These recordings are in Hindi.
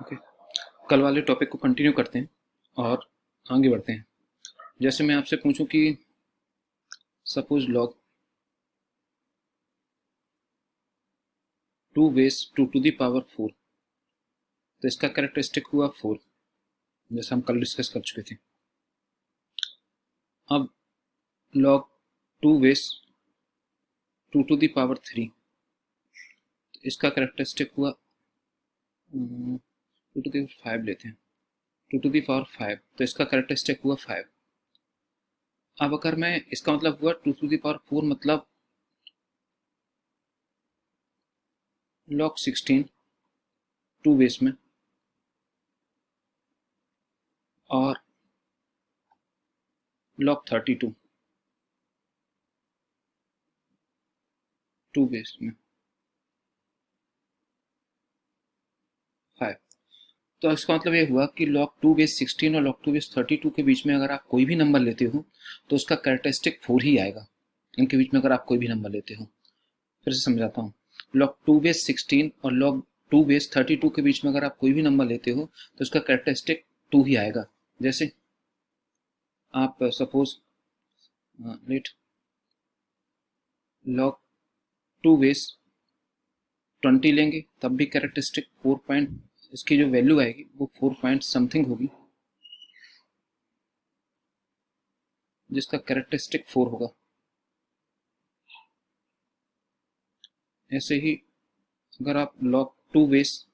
ओके, कल वाले टॉपिक को कंटिन्यू करते हैं और आगे बढ़ते हैं। जैसे मैं आपसे पूछूं कि suppose log 2 base 2 to the power 4, तो इसका कैरेक्टरिस्टिक हुआ 4, जैसे हम कल डिस्कस कर चुके थे। अब log 2 base 2 to the power 3, तो इसका कैरेक्टरिस्टिक हुआ 2 टू द 5 लेते हैं, 2 टू द पावर 5, तो इसका कैरेक्टरिस्टिक हुआ 5। अब अगर मैं इसका मतलब हुआ 2 टू द पावर 4 मतलब लॉग 16 2 बेस में और लॉग 32 2 बेस में 5। तो इसका मतलब ये हुआ कि log 2 बेस 16 और log 2 बेस 32 के बीच में अगर आप कोई भी नंबर लेते हो तो उसका कैरेक्टरिस्टिक 4 ही आएगा। इनके बीच में अगर आप कोई भी नंबर लेते हो, फिर से समझाता हूँ। log 2 बेस 16 और log 2 बेस 32 के बीच में अगर आप कोई भी नंबर लेते हो तो उसका कैरेक्टरिस्टिक 2 ही आएगा। जैसे आप सपोज लेट log 2 बेस 20 लेंगे, तब भी कैरेक्टरिस्टिक 4 पॉइंट, इसकी जो वैल्यू आएगी वो 4 पॉइंट समथिंग होगी, जिसका कैरेक्टरिस्टिक 4 होगा। ऐसे ही अगर आप log 2 बेस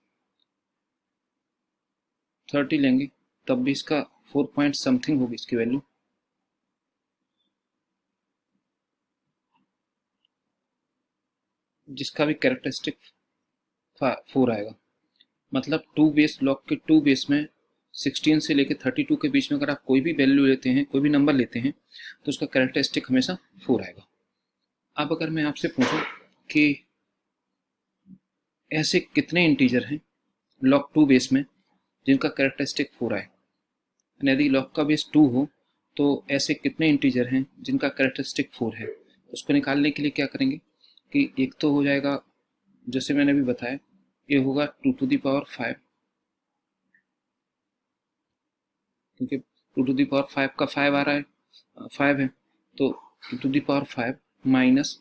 30 लेंगे, तब भी इसका 4 पॉइंट समथिंग होगी इसकी वैल्यू, जिसका भी कैरेक्टरिस्टिक 4 आएगा। मतलब 2 बेस लॉग के 2 बेस में 16 से लेकर 32 के बीच में अगर आप कोई भी वैल्यू लेते हैं, कोई भी नंबर लेते हैं, तो उसका कैरेक्टरिस्टिक हमेशा 4 आएगा। अब अगर मैं आपसे पूछूं कि ऐसे कितने इंटीजर हैं लॉग 2 बेस में जिनका कैरेक्टरिस्टिक 4 आए, यदि लॉग का बेस 2 हो तो ऐसे कितने इंटीजर हैं जिनका कैरेक्टरिस्टिक 4 है। उसको निकालने के लिए क्या करेंगे कि एक तो हो जाएगा, जैसे मैंने अभी बताया, ये होगा 2 टू द पावर 5, क्योंकि 2 टू द पावर 5 का 5 आ रहा है, 5 है, तो 2 to the power 5 minus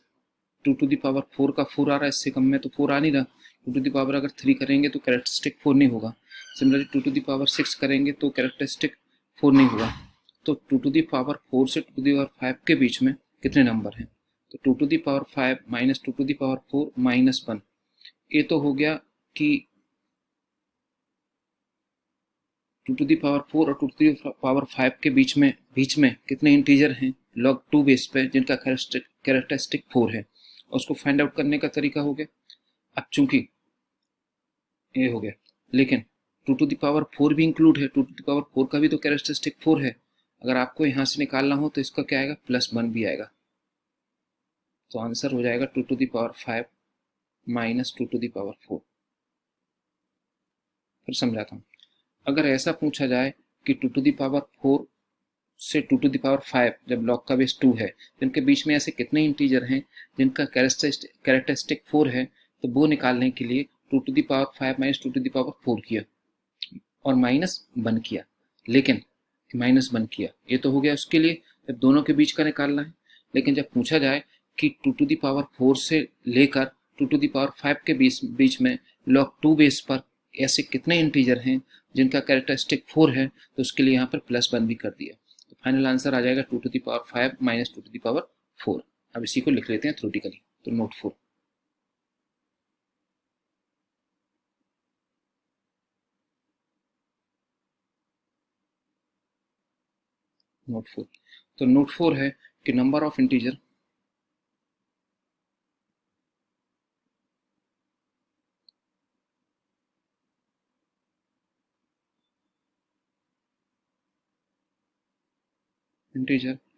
2 to the power 4 का 4 आ रहा है, इससे कम में तो 4 आ नहीं रहा। 2 टू द पावर अगर 3 करेंगे तो कैरेक्टरिस्टिक 4 नहीं होगा। सिमिलरली 2 टू द पावर 6 करेंगे तो कैरेक्टरिस्टिक 4 नहीं होगा। तो 2 टू द पावर 4 से 2 टू द पावर 5 के बीच में कितने नंबर हैं, तो 2 to the power 5 minus 2 to the power 4 minus 1, ये तो हो गया कि 2 टू द पावर 4 और 2 टू द पावर 5 के बीच में कितने इंटीजर हैं लॉग 2 बेस पे जिनका कैरेक्टरिस्टिक 4 है, और उसको फाइंड आउट करने का तरीका हो गया। अब चूंकि ये हो गया, लेकिन 2 टू द पावर 4 भी इंक्लूड है, 2 टू द पावर 4 का भी तो कैरेक्टरिस्टिक 4 है। अगर आपको यहाँ से निकालना हो तो इसका क्या आएगा, +1 भी आएगा। तो आंसर हो जाएगा 2 to the power 5 minus 2 to the power 4। फिर समझाता हूँ। अगर ऐसा पूछा जाए कि 2 टू द पावर 4 से 2 टू द पावर 5 जब लॉग का बेस 2 है, तो इनके बीच में ऐसे कितने इंटीजर हैं जिनका कैरेक्टरिस्टिक 4 है, तो वो निकालने के लिए 2 to the power 5 minus 2 to the power 4 किया और माइनस 1 किया। लेकिन माइनस 1 किया, ये तो हो गया उसके लिए जब दोनों के बीच का निकालना है। लेकिन जब पूछा जाए कि 2 टू द पावर 4 से लेकर 2 टू द पावर 5 के बीच में लॉग 2 बेस पर ऐसे कितने इंटीजर हैं जिनका कैरेक्टरिस्टिक 4 है, तो उसके लिए यहाँ पर +1 भी कर दिया। तो फाइनल आंसर आ जाएगा 2 to the power 5 minus 2 to the power 4। अब इसी को लिख लेते हैं थ्योरेटिकली, तो नोट 4। नोट 4, तो नोट 4 है कि number of integer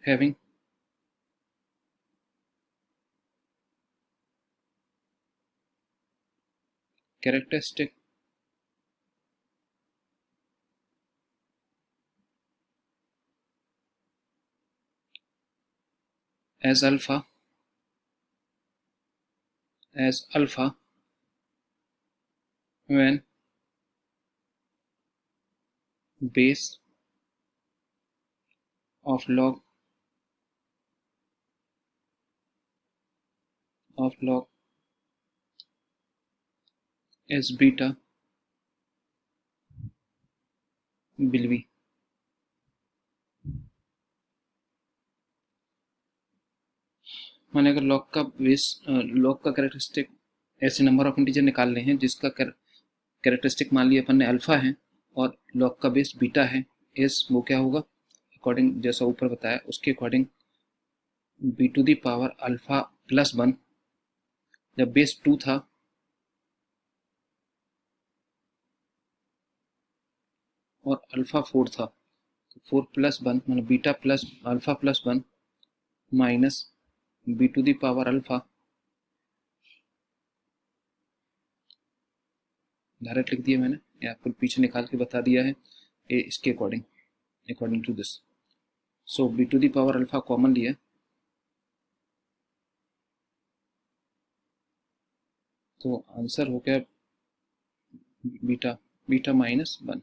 having characteristic as alpha when base of log S beta will be, माने अगर लॉग का कैरेक्टरिस्टिक ऐसे नंबर ऑफ इंटीजर निकालने हैं जिसका कैरेक्टरिस्टिक मान लिया अपन ने अल्फा है और लॉग का बेस बीटा है, एस वो क्या होगा अकॉर्डिंग जैसा ऊपर बताया उसके according B to the power alpha plus one, जब बेस 2 था और अल्फा 4 था तो 4 प्लस वन मतलब beta plus alpha plus one minus B to the power alpha, direct लिख दिया मैंने, ये आपको पीछे निकाल के बता दिया है ये इसके according to this. So B to the power alpha common लिया तो आंसर हो गया बीटा माइनस वन,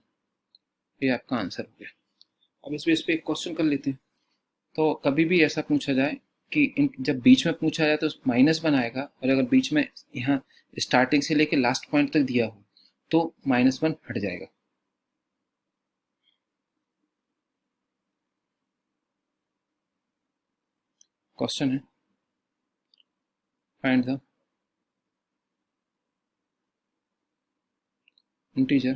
ये आपका आंसर हो गया। अब इस बेस पे एक क्वेश्चन कर लेते हैं। तो कभी भी ऐसा पूछा जाए कि जब बीच में पूछा जाए तो माइनस वन आएगा और अगर बीच में यहाँ स्टार्टिंग से लेके लास्ट पॉइंट तक दिया हो तो माइनस वन हट जाएगा। क्वेश्चन है find the integer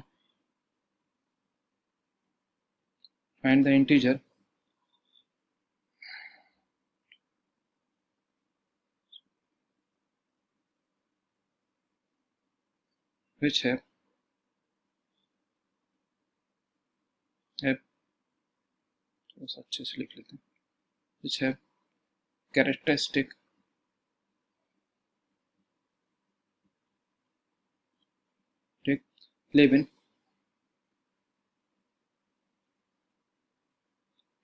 which have थोड़ा सा अच्छे से लिख लेते हैं, which have characteristic 11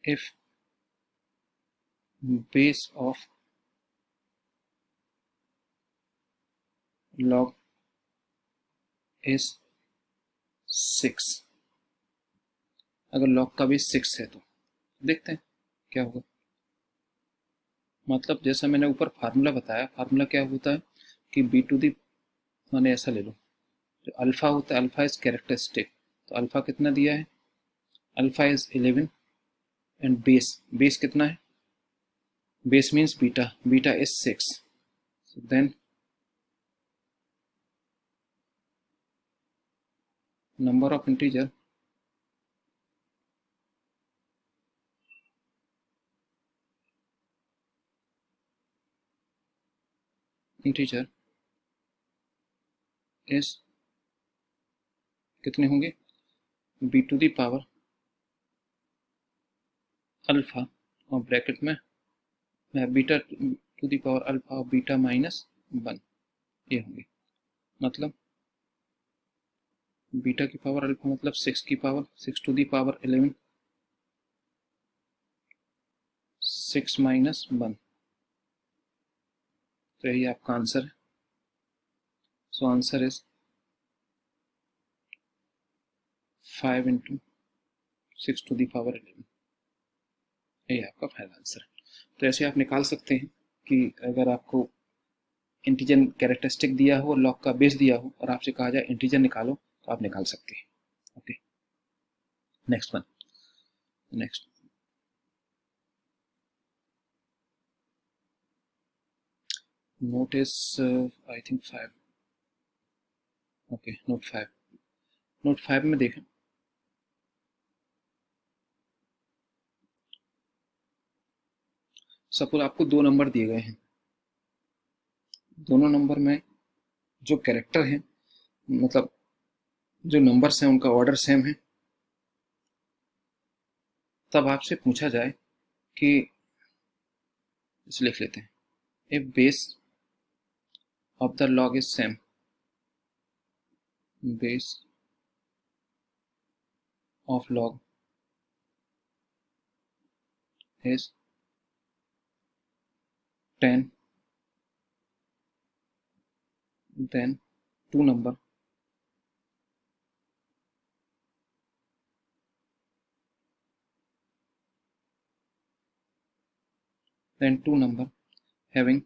if base of log is 6, अगर log का बेस 6 है तो देखते हैं क्या होगा। मतलब जैसा मैंने ऊपर फार्मूला बताया, फार्मूला क्या होता है कि बी टू दी माने ऐसा ले लो, जो अल्फा होता है अल्फा इज कैरेक्टरिस्टिक, तो अल्फा कितना दिया है अल्फा इज 11 एंड बेस कितना है, base means beta is 6, so then number of integer is कितने होंगे B to the power alpha और ब्रैकेट में beta to the power alpha और बीटा माइनस वन, ये होंगे। मतलब बीटा की पावर अल्फा मतलब 6 to the power 11, 6 minus one, तो यही आपका आंसर है। So answer is 5 into 6 to the power 11, यही आपका फाइनल आंसर है। तो ऐसे आप निकाल सकते हैं कि अगर आपको इंटीजर कैरेक्टरिस्टिक दिया हो, लॉग का बेस दिया हो और आपसे कहा जाए इंटीजर निकालो तो आप निकाल सकते हैं। Okay, next one, next note is I think 5। Okay, note 5 में देखें, सपोज आपको दो नंबर दिए गए हैं, दोनों नंबर में जो कैरेक्टर है मतलब जो नंबर्स हैं उनका ऑर्डर सेम है, तब आपसे पूछा जाए कि इसे लिख लेते हैं, if base of the log is same, base of log is 10, then two number then two number having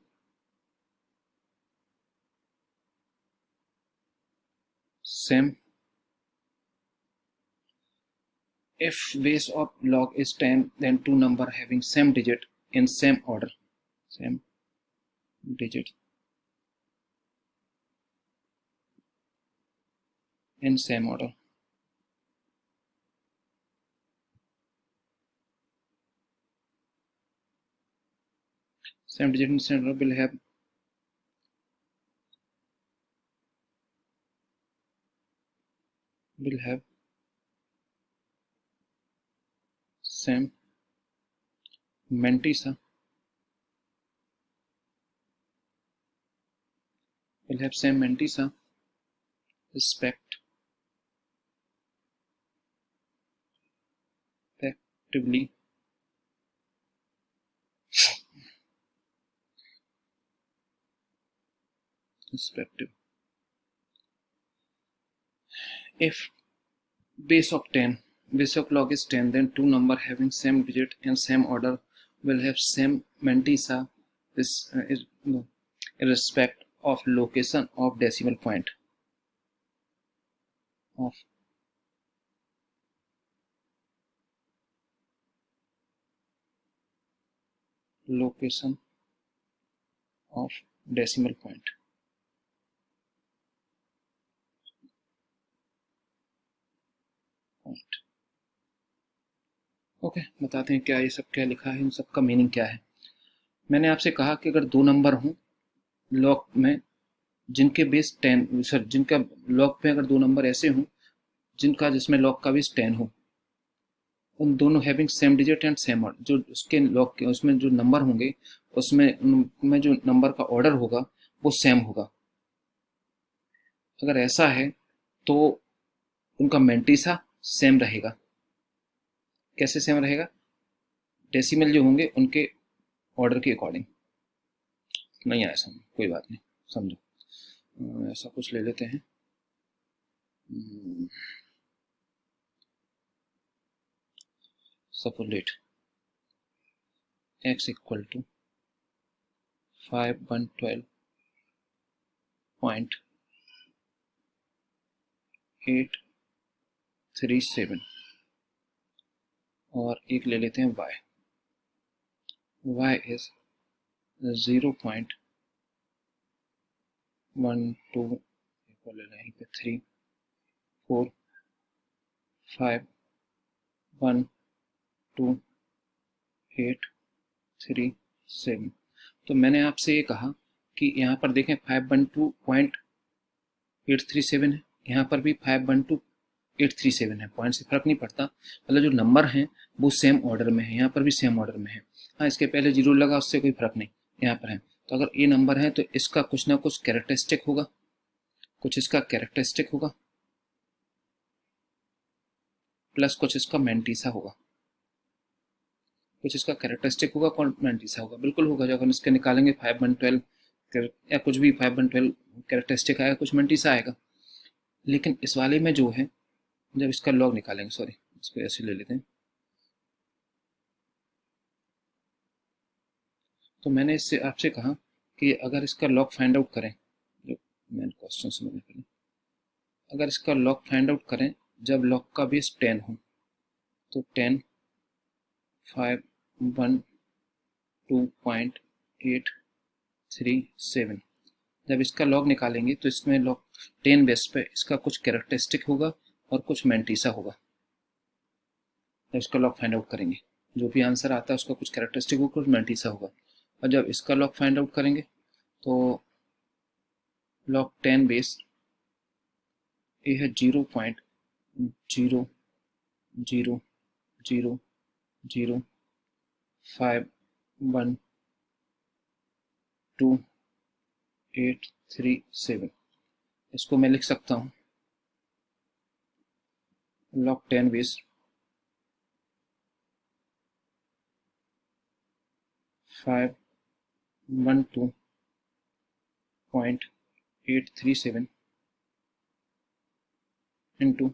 same. If base of log is 10, then two number having same digit in same order, same digit in same order. Same digit in same order will have same mantissa, respectively respective. If base of log is 10, then two number having same digit and same order will have same mantissa irrespect of location of decimal point of location of decimal point. Okay, बताते हैं क्या ये सब क्या लिखा है, इन सब का मीनिंग क्या है। मैंने आपसे कहा कि अगर दो नंबर हों लॉग में जिनके बेस 10, सर जिनका लॉग में अगर दो नंबर ऐसे हों जिसमें लॉग का बेस 10 हो, उन दोनों having same digit and same order, जो उसके लॉग के उसमें जो नंबर होंगे उसमें जो नंबर का ऑर्डर होगा वो सेम होगा। अगर ऐसा है तो उनका मेंटिसा सेम रहेगा। कैसे सेम रहेगा? डेसिमल जो होंगे उनके ऑर्डर के अकॉर्डिंग। नहीं आया समझ, कोई बात नहीं, समझो। ऐसा कुछ ले लेते हैं। सपोज x इक्वल टू 5112.837 और एक ले लेते हैं y इज 0.12 ले लें यहीं पे 3 4 5 1 2 8 3 7। तो मैंने आपसे ये कहा कि यहाँ पर देखें 512.837 है, यहाँ पर भी 512.837 है। पॉइंट से फर्क नहीं पड़ता, मतलब जो नंबर हैं वो सेम ऑर्डर में है, यहाँ पर भी सेम ऑर्डर में है। हाँ, इसके पहले जीरो लगा उससे कोई फर्क नहीं, यहाँ पर है। तो अगर ये नंबर है तो इसका कुछ ना कुछ कैरेक्टरिस्टिक होगा, प्लस कुछ इसका मेंटिसा होगा, कुछ इसका कैरेक्टरिस्टिक होगा, कौन मेंटिसा होगा, बिल्कुल होगा। जब हम इसके निकालेंगे 5112 या कुछ भी 5112 कैरेक्टरिस्टिक आएगा, कुछ मेंटिसा आएगा। लेकिन इस वाले में जो है, जब इसका लॉग निकालेंगे, सॉरी इसको ऐसे ले लेते हैं, तो मैंने इससे आपसे कहा कि अगर इसका लॉग फाइंड आउट करें, जो मेन क्वेश्चन समझने के लिए, अगर इसका लॉग फाइंड आउट करें जब लॉग का बेस 10 हो, तो 10 512.837, जब इसका लॉग निकालेंगे तो इसमें लॉग 10 बेस पे इसका कुछ कैरेक्टरिस्टिक होगा और कुछ मेंटिसा होगा। जब इसका लॉग फाइंड आउट करेंगे, जो भी आंसर आता है उसका कुछ कैरेक्टरिस्टिक होगा, कुछ मेंटिसा होगा। और जब इसका लॉग फाइंड आउट करेंगे तो लॉग 10 बेस ये है 0.0000512.837। इसको मैं लिख सकता हूँ लॉग 10 बेस 512.837 इंटू